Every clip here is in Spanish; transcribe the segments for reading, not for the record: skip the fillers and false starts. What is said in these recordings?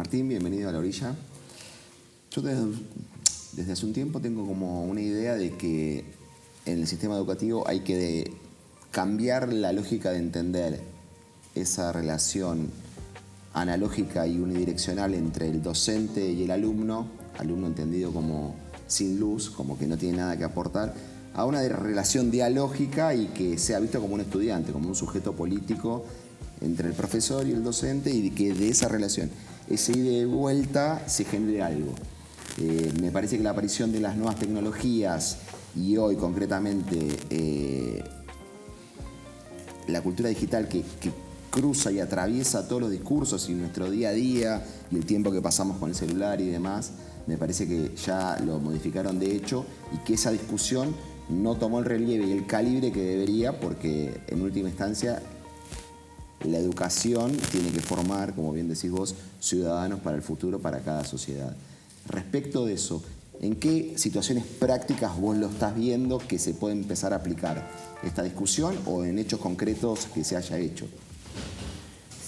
Martín, bienvenido a La Orilla. Yo desde hace un tiempo tengo como una idea de que en el sistema educativo hay que cambiar la lógica de entender esa relación analógica y unidireccional entre el docente y el alumno entendido como sin luz, como que no tiene nada que aportar, a una relación dialógica y que sea visto como un estudiante, como un sujeto político entre el profesor y el docente, y que de esa relación, ese ida y vuelta, se genere algo. Me parece que la aparición de las nuevas tecnologías y hoy concretamente la cultura digital que cruza y atraviesa todos los discursos y nuestro día a día y el tiempo que pasamos con el celular y demás, me parece que ya lo modificaron de hecho y que esa discusión no tomó el relieve y el calibre que debería, porque en última instancia la educación tiene que formar, como bien decís vos, ciudadanos para el futuro, para cada sociedad. Respecto de eso, ¿en qué situaciones prácticas vos lo estás viendo que se puede empezar a aplicar esta discusión o en hechos concretos que se haya hecho?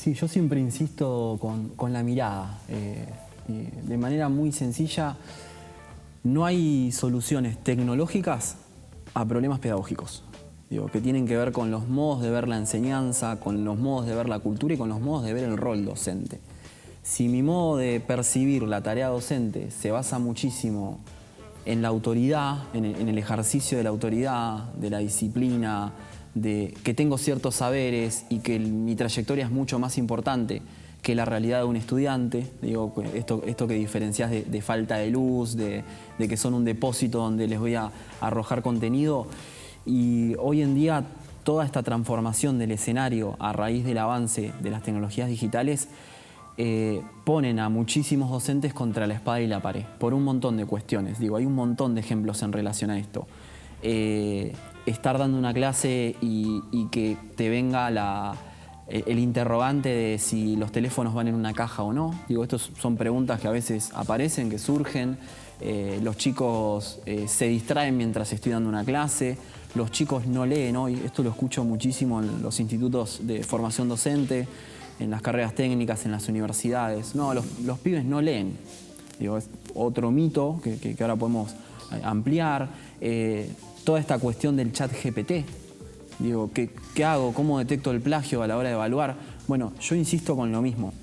Sí, yo siempre insisto con la mirada. De manera muy sencilla, no hay soluciones tecnológicas a problemas pedagógicos. Que tienen que ver con los modos de ver la enseñanza, con los modos de ver la cultura y con los modos de ver el rol docente. Si mi modo de percibir la tarea docente se basa muchísimo en la autoridad, en el ejercicio de la autoridad, de la disciplina, de que tengo ciertos saberes y que mi trayectoria es mucho más importante que la realidad de un estudiante, esto que diferencias de falta de luz, de que son un depósito donde les voy a arrojar contenido. Y hoy en día toda esta transformación del escenario a raíz del avance de las tecnologías digitales ponen a muchísimos docentes contra la espada y la pared por un montón de cuestiones. Hay un montón de ejemplos en relación a esto. Estar dando una clase y que te venga el interrogante de si los teléfonos van en una caja o no. Estas son preguntas que a veces aparecen, que surgen. Los chicos se distraen mientras estoy dando una clase. Los chicos no leen hoy. Esto lo escucho muchísimo en los institutos de formación docente, en las carreras técnicas, en las universidades. No, los pibes no leen. Es otro mito que ahora podemos ampliar. Toda esta cuestión del chat GPT. ¿Qué hago? ¿Cómo detecto el plagio a la hora de evaluar? Bueno, yo insisto con lo mismo.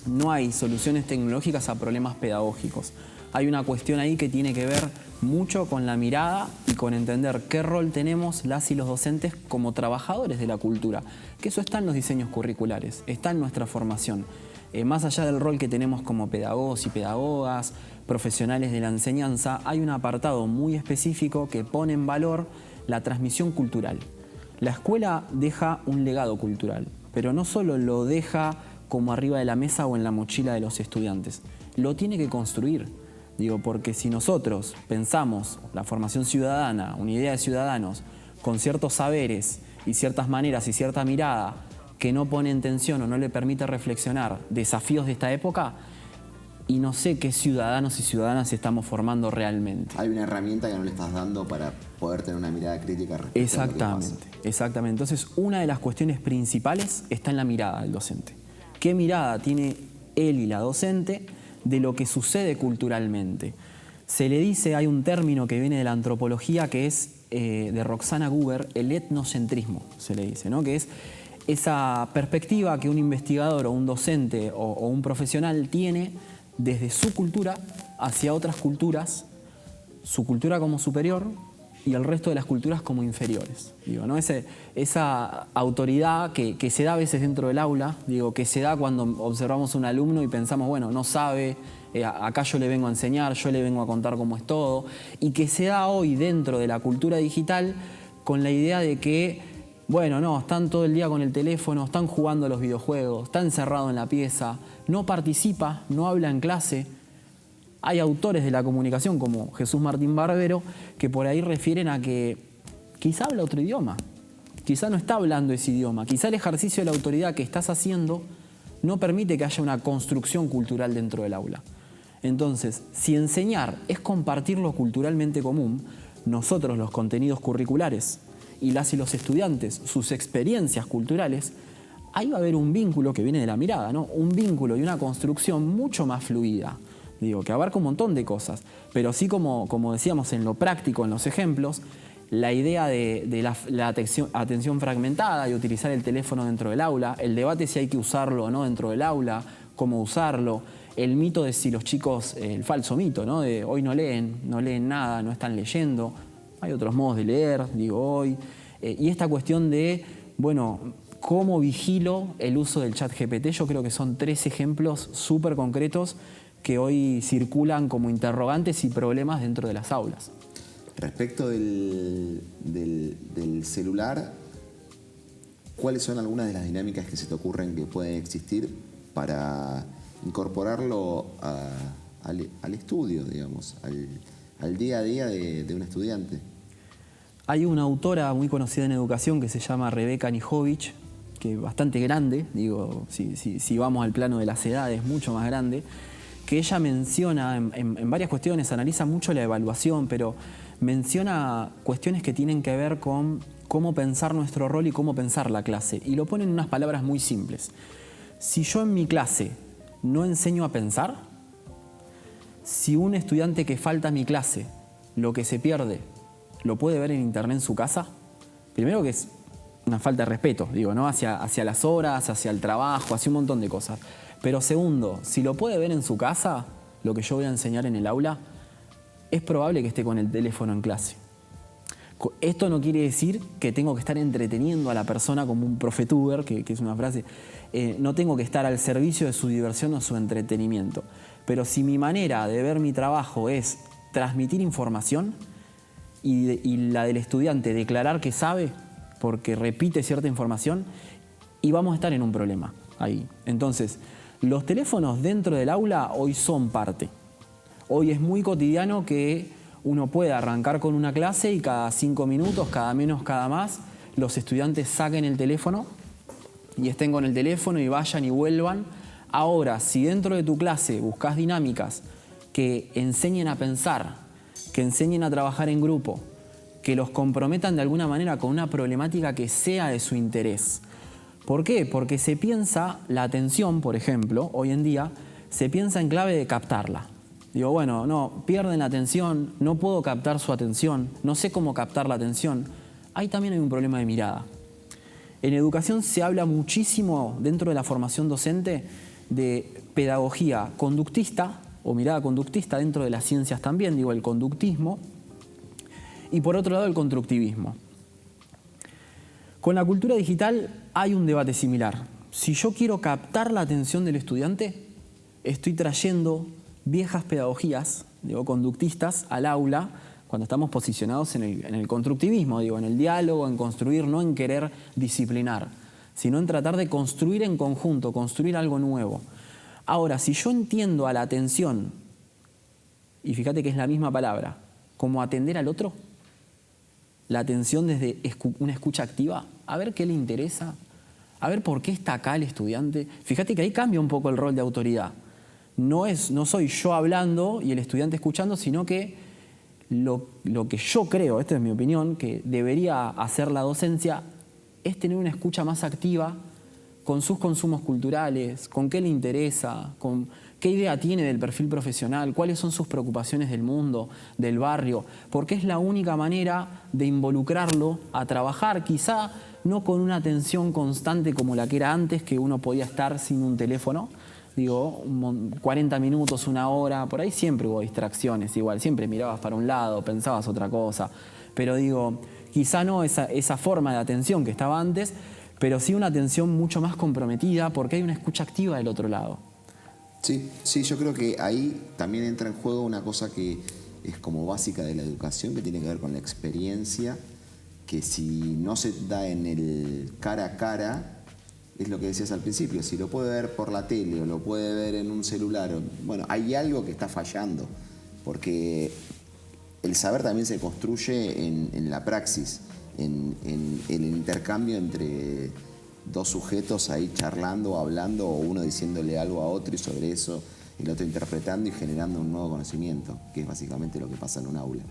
No hay soluciones tecnológicas a problemas pedagógicos. Hay una cuestión ahí que tiene que ver mucho con la mirada y con entender qué rol tenemos las y los docentes como trabajadores de la cultura. Que eso está en los diseños curriculares, está en nuestra formación. Más allá del rol que tenemos como pedagogos y pedagogas, profesionales de la enseñanza, hay un apartado muy específico que pone en valor la transmisión cultural. La escuela deja un legado cultural, pero no solo lo deja como arriba de la mesa o en la mochila de los estudiantes, lo tiene que construir. Porque si nosotros pensamos la formación ciudadana, una idea de ciudadanos, con ciertos saberes y ciertas maneras y cierta mirada que no pone en tensión o no le permite reflexionar desafíos de esta época, y no sé qué ciudadanos y ciudadanas estamos formando realmente. Hay una herramienta que no le estás dando para poder tener una mirada crítica respecto a lo que pasa. Exactamente. Entonces, una de las cuestiones principales está en la mirada del docente. ¿Qué mirada tiene él y la docente de lo que sucede culturalmente? Se le dice, hay un término que viene de la antropología que es de Roxana Gruber, el etnocentrismo, se le dice, ¿no? Que es esa perspectiva que un investigador o un docente o un profesional tiene desde su cultura hacia otras culturas, su cultura como superior y el resto de las culturas como inferiores. ¿No? Esa autoridad que se da a veces dentro del aula, que se da cuando observamos a un alumno y pensamos, bueno, no sabe, acá yo le vengo a enseñar, yo le vengo a contar cómo es todo, y que se da hoy dentro de la cultura digital con la idea de que, bueno, no, están todo el día con el teléfono, están jugando a los videojuegos, está encerrado en la pieza, no participa, no habla en clase. Hay autores de la comunicación como Jesús Martín Barbero que por ahí refieren a que quizá habla otro idioma, quizá no está hablando ese idioma, quizá el ejercicio de la autoridad que estás haciendo no permite que haya una construcción cultural dentro del aula. Entonces, si enseñar es compartir lo culturalmente común, nosotros los contenidos curriculares y las y los estudiantes, sus experiencias culturales, ahí va a haber un vínculo que viene de la mirada, ¿no? Un vínculo y una construcción mucho más fluida, digo, que abarca un montón de cosas. Pero sí, como decíamos en lo práctico, en los ejemplos, la idea de la atención fragmentada y utilizar el teléfono dentro del aula, el debate si hay que usarlo o no dentro del aula, cómo usarlo, el mito de si los chicos, el falso mito, ¿no? De hoy no leen nada, no están leyendo, hay otros modos de leer, digo hoy, y esta cuestión de, bueno, cómo vigilo el uso del chat GPT. Yo creo que son 3 ejemplos súper concretos que hoy circulan como interrogantes y problemas dentro de las aulas. Respecto del celular, ¿cuáles son algunas de las dinámicas que se te ocurren que pueden existir para incorporarlo al estudio, digamos, al día a día de un estudiante? Hay una autora muy conocida en educación que se llama Rebeca Nijovic, que es bastante grande, digo, si vamos al plano de las edades, mucho más grande, que ella menciona en varias cuestiones, analiza mucho la evaluación, pero menciona cuestiones que tienen que ver con cómo pensar nuestro rol y cómo pensar la clase. Y lo pone en unas palabras muy simples. Si yo en mi clase no enseño a pensar, si un estudiante que falta a mi clase, lo que se pierde, lo puede ver en internet en su casa, primero que es una falta de respeto, digo, ¿no? Hacia las horas, hacia el trabajo, hacia un montón de cosas. Pero segundo, si lo puede ver en su casa, lo que yo voy a enseñar en el aula, es probable que esté con el teléfono en clase. Esto no quiere decir que tengo que estar entreteniendo a la persona como un profetuber, que es una frase. No tengo que estar al servicio de su diversión o su entretenimiento. Pero si mi manera de ver mi trabajo es transmitir información y la del estudiante declarar que sabe porque repite cierta información, y vamos a estar en un problema ahí. Entonces, los teléfonos dentro del aula hoy son parte. Hoy es muy cotidiano que uno pueda arrancar con una clase y cada 5 minutos, cada menos, cada más, los estudiantes saquen el teléfono y estén con el teléfono y vayan y vuelvan. Ahora, si dentro de tu clase buscas dinámicas que enseñen a pensar, que enseñen a trabajar en grupo, que los comprometan de alguna manera con una problemática que sea de su interés. ¿Por qué? Porque se piensa la atención, por ejemplo, hoy en día, se piensa en clave de captarla. Digo, bueno, no, pierden la atención, no puedo captar su atención, no sé cómo captar la atención. Ahí también hay un problema de mirada. En educación se habla muchísimo dentro de la formación docente de pedagogía conductista o mirada conductista dentro de las ciencias también, digo, el conductismo, y por otro lado el constructivismo. Con la cultura digital hay un debate similar. Si yo quiero captar la atención del estudiante, estoy trayendo viejas pedagogías, digo, conductistas al aula cuando estamos posicionados en el constructivismo, digo, en el diálogo, en construir, no en querer disciplinar, sino en tratar de construir en conjunto, construir algo nuevo. Ahora, si yo entiendo a la atención, y fíjate que es la misma palabra, como atender al otro, la atención desde una escucha activa, a ver qué le interesa, a ver por qué está acá el estudiante. Fíjate que ahí cambia un poco el rol de autoridad. No soy yo hablando y el estudiante escuchando, sino que lo que yo creo, esta es mi opinión, que debería hacer la docencia es tener una escucha más activa con sus consumos culturales, con qué le interesa, con qué idea tiene del perfil profesional, cuáles son sus preocupaciones del mundo, del barrio, porque es la única manera de involucrarlo a trabajar, quizá no con una atención constante como la que era antes, que uno podía estar sin un teléfono, digo, 40 minutos, 1 hora, por ahí siempre hubo distracciones, igual, siempre mirabas para un lado, pensabas otra cosa, pero digo, quizá no esa forma de atención que estaba antes, pero sí una atención mucho más comprometida porque hay una escucha activa del otro lado. Sí, yo creo que ahí también entra en juego una cosa que es como básica de la educación, que tiene que ver con la experiencia, que si no se da en el cara a cara, es lo que decías al principio, si lo puede ver por la tele o lo puede ver en un celular, bueno, hay algo que está fallando, porque el saber también se construye en la praxis, en el intercambio entre dos sujetos ahí charlando o hablando, o uno diciéndole algo a otro y sobre eso el otro interpretando y generando un nuevo conocimiento, que es básicamente lo que pasa en un aula.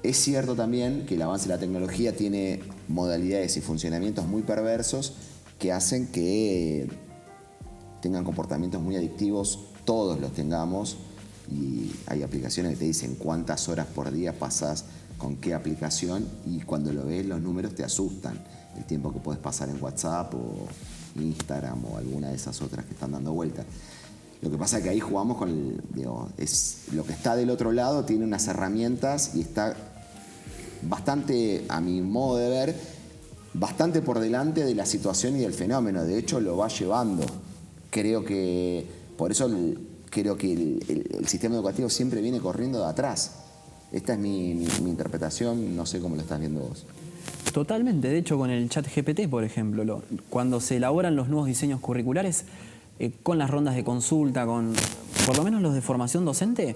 Es cierto también que el avance de la tecnología tiene modalidades y funcionamientos muy perversos que hacen que tengan comportamientos muy adictivos, todos los tengamos, y hay aplicaciones que te dicen cuántas horas por día pasas con qué aplicación, y cuando lo ves los números te asustan. El tiempo que puedes pasar en WhatsApp o Instagram o alguna de esas otras que están dando vueltas. Lo que pasa es que ahí jugamos con es lo que está del otro lado, tiene unas herramientas y está bastante, a mi modo de ver, bastante por delante de la situación y del fenómeno. De hecho, lo va llevando. Creo que, por eso creo que el sistema educativo siempre viene corriendo de atrás. Esta es mi interpretación, no sé cómo lo estás viendo vos. Totalmente, de hecho con el ChatGPT, por ejemplo, cuando se elaboran los nuevos diseños curriculares, con las rondas de consulta, con por lo menos los de formación docente,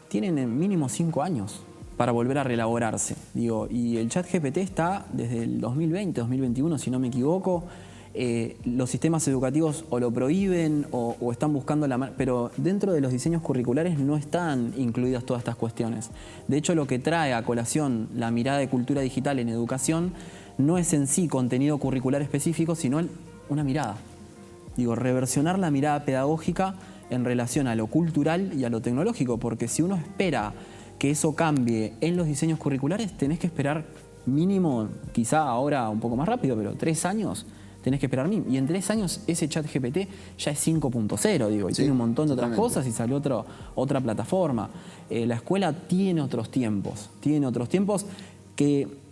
tienen en mínimo 5 años para volver a reelaborarse. Y el ChatGPT está desde el 2020, 2021, si no me equivoco. Los sistemas educativos o lo prohíben o están buscando la manera, pero dentro de los diseños curriculares no están incluidas todas estas cuestiones. De hecho, lo que trae a colación la mirada de cultura digital en educación no es en sí contenido curricular específico, sino una mirada. Reversionar la mirada pedagógica en relación a lo cultural y a lo tecnológico, porque si uno espera que eso cambie en los diseños curriculares, tenés que esperar mínimo, quizá ahora un poco más rápido, pero 3 años tenés que esperar mínimo. Y en 3 años ese ChatGPT ya es 5.0, y sí, tiene un montón de otras cosas y salió otra plataforma. La escuela tiene otros tiempos que...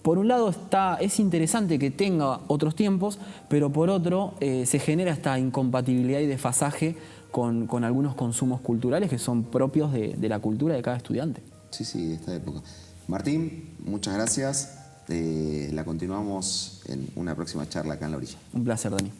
Por un lado es interesante que tenga otros tiempos, pero por otro se genera esta incompatibilidad y desfasaje con algunos consumos culturales que son propios de la cultura de cada estudiante. Sí, de esta época. Martín, muchas gracias. La continuamos en una próxima charla acá en La Orilla. Un placer, Dani.